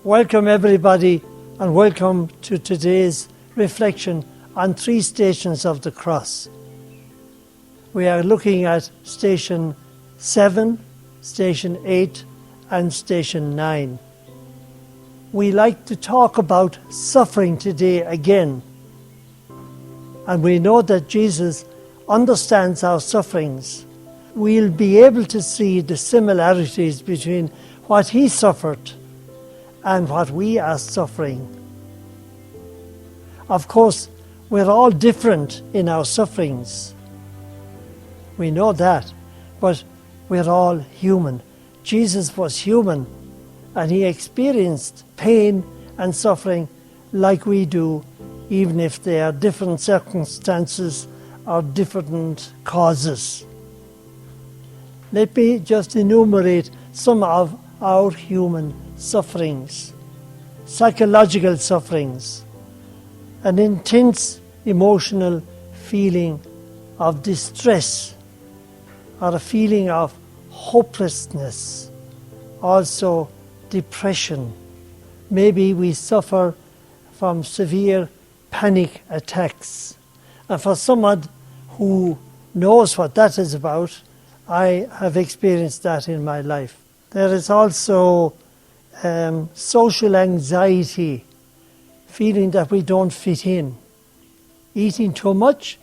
Welcome everybody, and welcome to today's reflection on 3 stations of the cross. We are looking at station 7, station 8 and station 9. We like to talk about suffering today again, and we know that Jesus understands our sufferings. We'll be able to see the similarities between what he suffered and what we are suffering. Of course, we're all different in our sufferings. We know that, but we're all human. Jesus was human, and he experienced pain and suffering like we do, even if they are different circumstances or different causes. Let me just enumerate some of our human sufferings. Psychological sufferings, an intense emotional feeling of distress or a feeling of hopelessness, also depression. Maybe we suffer from severe panic attacks, and for someone who knows what that is about, I have experienced that in my life. There is also social anxiety, feeling that we don't fit in, eating too much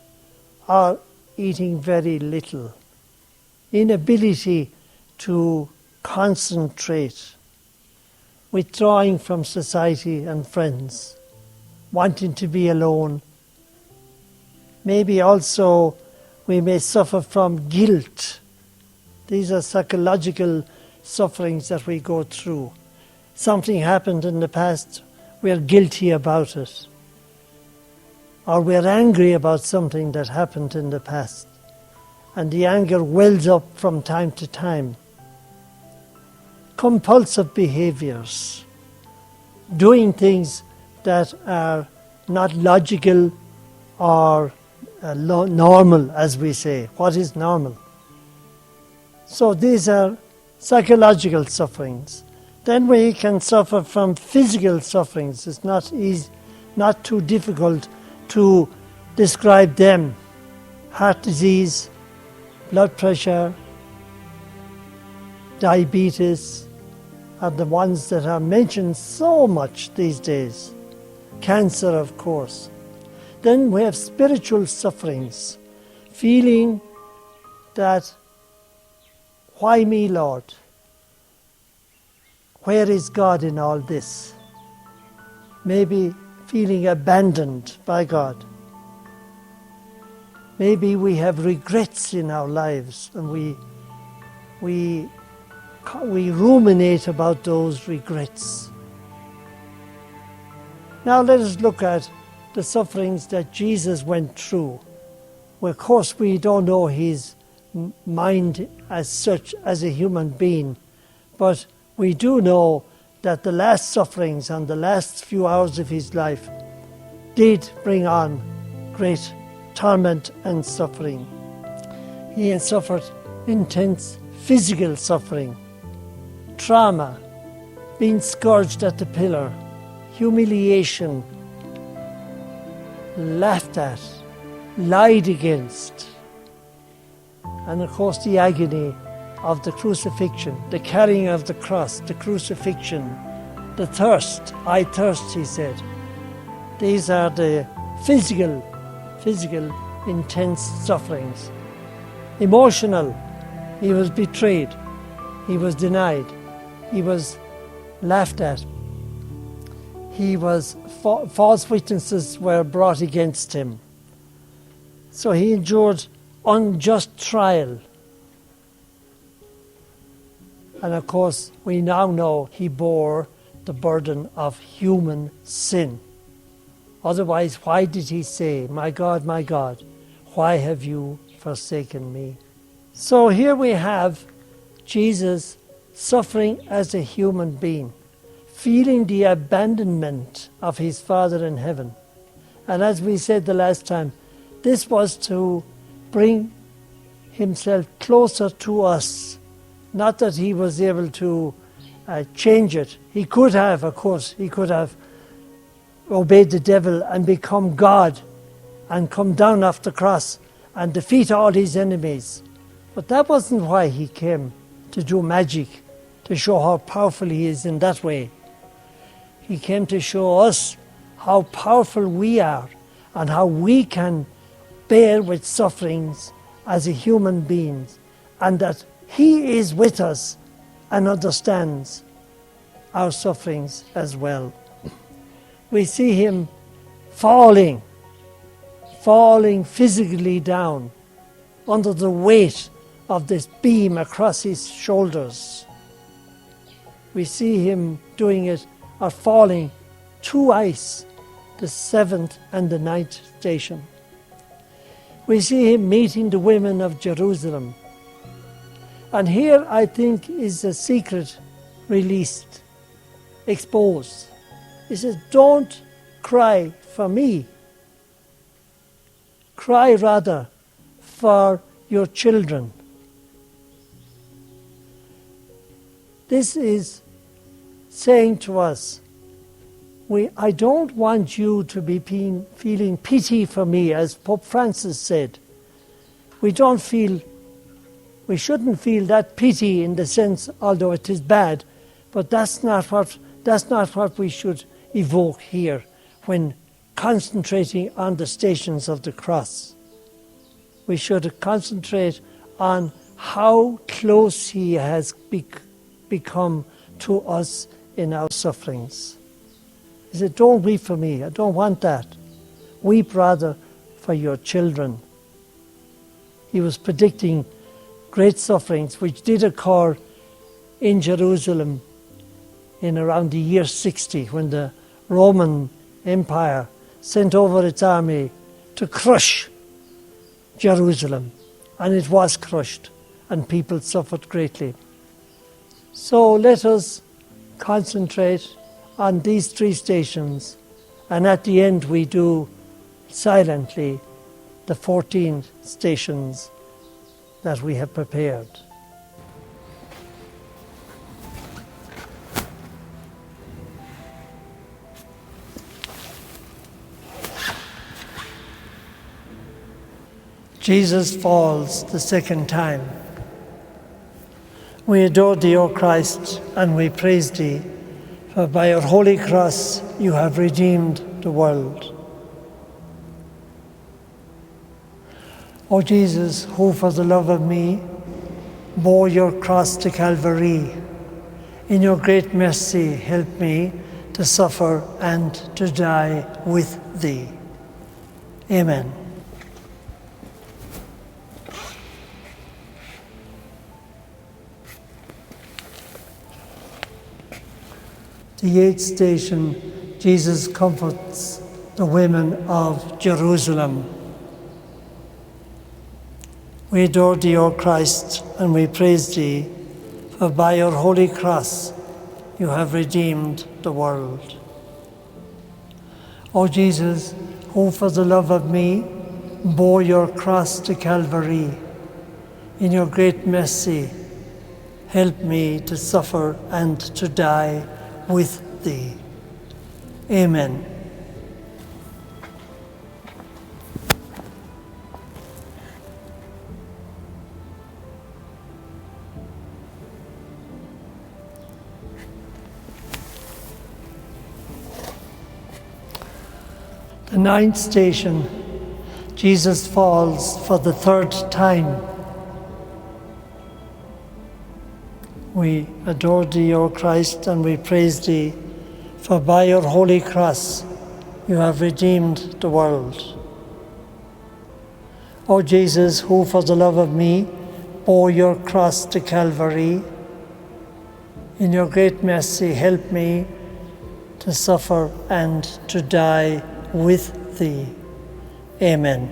or eating very little, inability to concentrate, withdrawing from society and friends, wanting to be alone. Maybe also we may suffer from guilt. These are psychological sufferings that we go through. Something happened in the past, we're guilty about it. Or we're angry about something that happened in the past, and the anger wells up from time to time. Compulsive behaviors, doing things that are not logical or normal, as we say. What is normal? So these are psychological sufferings. Then we can suffer from physical sufferings. It's not too difficult to describe them. Heart disease, blood pressure, diabetes are the ones that are mentioned so much these days. Cancer, of course. Then we have spiritual sufferings, feeling that, why me, Lord? Where is God in all this? Maybe feeling abandoned by God. Maybe we have regrets in our lives, and we ruminate about those regrets. Now let us look at the sufferings that Jesus went through. Well, of course, we don't know his mind as such as a human being, but we do know that the last sufferings and the last few hours of his life did bring on great torment and suffering. He had suffered intense physical suffering, trauma, being scourged at the pillar, humiliation, laughed at, lied against, and of course the agony of the crucifixion, the carrying of the cross, the crucifixion, the thirst. I thirst, he said. These are the physical, intense sufferings. Emotional, he was betrayed, he was denied, he was laughed at, false witnesses were brought against him. So he endured unjust trial. And of course, we now know he bore the burden of human sin. Otherwise, why did he say, my God, why have you forsaken me? So here we have Jesus suffering as a human being, feeling the abandonment of his Father in heaven. And as we said the last time, this was to bring himself closer to us. Not that he was able to change it. He could have, of course, he could have obeyed the devil and become God and come down off the cross and defeat all his enemies. But that wasn't why he came, to do magic, to show how powerful he is in that way. He came to show us how powerful we are and how we can bear with sufferings as a human beings, and that he is with us and understands our sufferings as well. We see him falling physically down under the weight of this beam across his shoulders. We see him doing it, or falling twice, the 7th and the 9th station. We see him meeting the women of Jerusalem. And here, I think, is a secret released, exposed. He says, don't cry for me. Cry rather for your children. This is saying to us, I don't want you to be feeling pity for me, as Pope Francis said. We shouldn't feel that pity in the sense, although it is bad, but that's not what we should evoke here when concentrating on the stations of the cross. We should concentrate on how close he has become to us in our sufferings. He said, don't weep for me, I don't want that. Weep rather for your children. He was predicting great sufferings which did occur in Jerusalem in around the year 60, when the Roman Empire sent over its army to crush Jerusalem. And it was crushed, and people suffered greatly. So let us concentrate on these 3 stations, and at the end we do silently the 14 stations that we have prepared. Jesus falls the 2nd time. We adore thee, O Christ, and we praise thee, for by your holy cross you have redeemed the world. O Jesus, who for the love of me bore your cross to Calvary, in your great mercy help me to suffer and to die with thee. Amen. The 8th station, Jesus comforts the women of Jerusalem. We adore thee, O Christ, and we praise thee, for by your holy cross you have redeemed the world. O Jesus, who for the love of me bore your cross to Calvary, in your great mercy help me to suffer and to die with thee. Amen. The 9th station, Jesus falls for the 3rd time. We adore thee, O Christ, and we praise thee, for by your holy cross you have redeemed the world. O Jesus, who for the love of me bore your cross to Calvary, in your great mercy help me to suffer and to die with thee. Amen.